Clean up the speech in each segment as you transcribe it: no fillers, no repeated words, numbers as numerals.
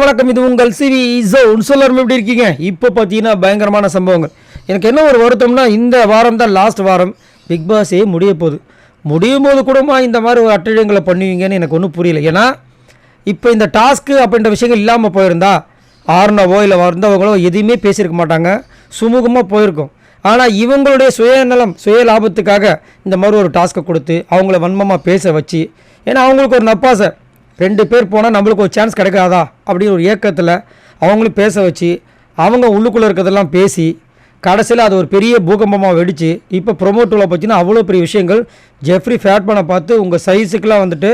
வணக்கம். இது உங்கள் சிவி ஜோன். எல்லாரும் எப்படி இருக்கீங்க? இப்போ பார்த்தீங்கன்னா பயங்கரமான சம்பவங்கள். எனக்கு என்ன ஒரு வருத்தம்னா, இந்த வாரம் தான் லாஸ்ட் வாரம். பிக் பாஸே முடியும் போது கூடமா இந்த மாதிரி ஒரு அட்டழியங்களை பண்ணுவீங்கன்னு எனக்கு ஒன்றும் புரியல. ஏன்னா இப்போ இந்த டாஸ்க்கு அப்படின்ற விஷயங்கள் இல்லாமல் போயிருந்தா ஆறுனவோ இல்லை வந்தவங்களோ எதுவுமே பேசியிருக்க மாட்டாங்க, சுமூகமாக போயிருக்கும். ஆனால் இவங்களுடைய சுயநலம் சுய லாபத்துக்காக இந்த மாதிரி ஒரு டாஸ்க்கை கொடுத்து அவங்கள வன்மமாக பேச வச்சு, ஏன்னா அவங்களுக்கு ஒரு நப்பாசை, 2 பேர் போனால் நம்மளுக்கு ஒரு சான்ஸ் கிடைக்காதா அப்படின்னு ஒரு ஏக்கத்தில் அவங்களும் பேச வச்சு, அவங்க உள்ளுக்குள்ளே இருக்கிறதெல்லாம் பேசி கடைசியில் அது ஒரு பெரிய பூகம்பமாக வெடித்து இப்போ ப்ரொமோட்டில் பார்த்தீங்கன்னா அவ்வளோ பெரிய விஷயங்கள். ஜெஃப்ரி ஃபேட் பண்ண பார்த்து உங்கள் சைஸுக்கெலாம் வந்துட்டு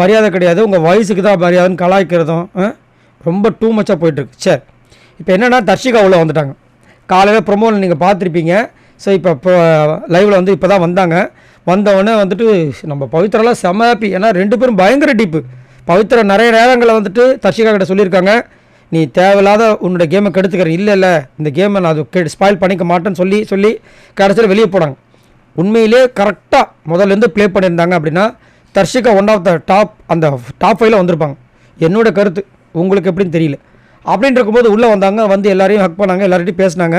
மரியாதை கிடையாது, உங்கள் வயசுக்கு தான் மரியாதைன்னு கலாய்க்கிறதும் ரொம்ப டூ மச்சாக போயிட்டுருக்கு. சரி, இப்போ என்னென்னா தர்ஷிகா உள்ள வந்துட்டாங்க. காலையில் ப்ரொமோவில் நீங்கள் பார்த்துருப்பீங்க. ஸோ இப்போ லைவில் வந்து இப்போ தான் வந்தவொடனே வந்துட்டு நம்ம பவித்ராலாம் செம ஹாப்பி. ஏன்னா 2 பேரும் பயங்கர டீப்பு. பவித்ரா நிறைய நேரங்களில் வந்துட்டு தர்ஷிகா கிட்ட சொல்லியிருக்காங்க, நீ தேவையில்லாத உன்னோட கேமை கெடுத்துக்கிறேன், இல்லை இந்த கேமை நான் அது ஸ்பாயில் பண்ணிக்க மாட்டேன்னு சொல்லி கடைசியில் வெளியே போனாங்க. உண்மையிலே கரெக்டாக முதல்லேருந்து ப்ளே பண்ணியிருந்தாங்க அப்படின்னா தர்ஷிகா ஒன் ஆஃப் த அந்த டாப் 5ல் வந்திருப்பாங்க. என்னோடய கருத்து, உங்களுக்கு எப்படின்னு தெரியல. அப்படின்னு இருக்கும்போது உள்ளே வந்தாங்க, வந்து எல்லாரையும் ஹக் பண்ணாங்க, எல்லார்ட்டையும் பேசினாங்க.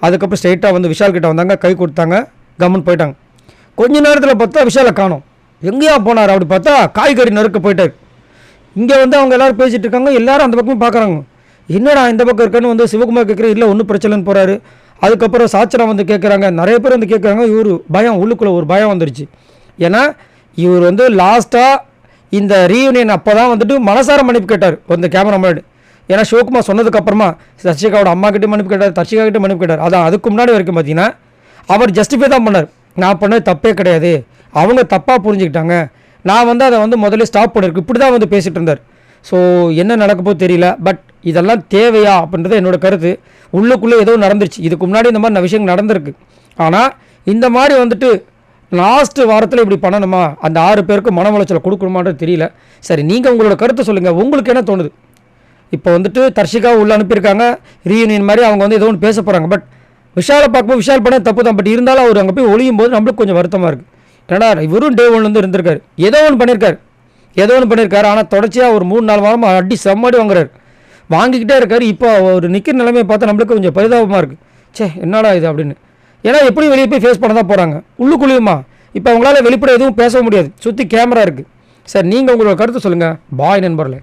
அதுக்கப்புறம் ஸ்ட்ரெயிட்டாக வந்து விஷால் கிட்ட வந்தாங்க, கை கொடுத்தாங்க, கம்முன்னு போயிட்டாங்க. கொஞ்ச நேரத்தில் பார்த்தா விஷாலை காணோம். எங்கேயா போனார்? அப்படி பார்த்தா காய்கறி நறுக்க போயிட்டார். இங்கே வந்து அவங்க எல்லோரும் பேசிகிட்டு இருக்காங்க, எல்லோரும் அந்த பக்கமும் பார்க்குறாங்க. என்னடா இந்த பக்கம் இருக்கன்னு வந்து சிவகுமார் கேட்குறாரு, இல்லை ஒன்றும் பிரச்சனைன்னு போகிறாரு. அதுக்கப்புறம் சாச்சனா வந்து கேட்குறாங்க, நிறைய பேர் வந்து கேட்குறாங்க. இவர் பயம், உள்ளுக்குள்ளே ஒரு பயம் வந்துருச்சு. ஏன்னா இவர் வந்து லாஸ்ட்டாக இந்த ரீயூனியன் அப்போ தான் வந்துட்டு மனசார மன்னிப்பு கேட்டார் அந்த கேமரா முன்னாடி. ஏன்னா சிவகுமார் சொன்னதுக்கப்புறமா தர்ஷிகாவோட அம்மா கிட்டே மன்னிப்பு கேட்டார், தர்ஷிகா கிட்டே மன்னிப்பு கேட்டார். அதான் அதுக்கு முன்னாடி வரைக்கும் பார்த்தீங்கன்னா அவர் ஜஸ்டிஃபை தான் பண்ணார். நான் பண்ணது தப்பே கிடையாது, அவங்க தப்பாக புரிஞ்சுக்கிட்டாங்க, நான் வந்து அதை வந்து முதல்ல ஸ்டாப் பண்ணியிருக்கு, இப்படி தான் வந்து பேசிகிட்டு இருந்தார். ஸோ என்ன நடக்கப்போ தெரியல. பட் இதெல்லாம் தேவையா அப்படின்றது என்னோட கருத்து. உள்ளுக்குள்ளே ஏதோ நடந்துருச்சு. இதுக்கு முன்னாடி இந்த மாதிரி விஷயம் நடந்திருக்கு. ஆனால் இந்த மாதிரி வந்துட்டு லாஸ்ட்டு வாரத்தில் இப்படி பண்ணணுமா, அந்த 6 பேருக்கு மன உளைச்சலை கொடுக்கணுமான்றது தெரியல. சரி, நீங்கள் உங்களோட கருத்தை சொல்லுங்கள், உங்களுக்கு என்ன தோணுது? இப்போ வந்துட்டு தர்ஷிகாவை உள்ளே அனுப்பியிருக்காங்க, ரீயூனியன் மாதிரி அவங்க வந்து ஏதோ ஒன்று பேச போகிறாங்க. பட் விஷாலை பார்க்கும்போது விஷால் பண்ண தப்பு தான். பட் இருந்தாலும் அவர் அங்கே போய் ஒளியும் போது நம்மளுக்கு கொஞ்சம் வருத்தமாக இருக்குது. ஏன்னா இவரும் டே 1 இருந்திருக்காரு, ஏதோ ஒன்று பண்ணியிருக்காரு. ஆனால் தொடர்ச்சியாக ஒரு 3-4 வாரமாக அடி செம்மடி வாங்கிக்கிட்டே இருக்காரு. இப்போ ஒரு நிற்கிற நிலைமையை பார்த்தா நம்மளுக்கு கொஞ்சம் பரிதாபமாக இருக்குது. சே, என்னடா இது அப்படின்னு. ஏன்னா எப்படி வெளியே போய் ஃபேஸ் பண்ண தான் போகிறாங்க, உள்ளுக்குள்ளேயுமா. இப்போ அவங்களால வெளிப்பட எதுவும் பேச முடியாது, சுற்றி கேமரா இருக்குது. சார், நீங்கள் உங்களோட கருத்து சொல்லுங்கள். பாய் நண்பர்களே.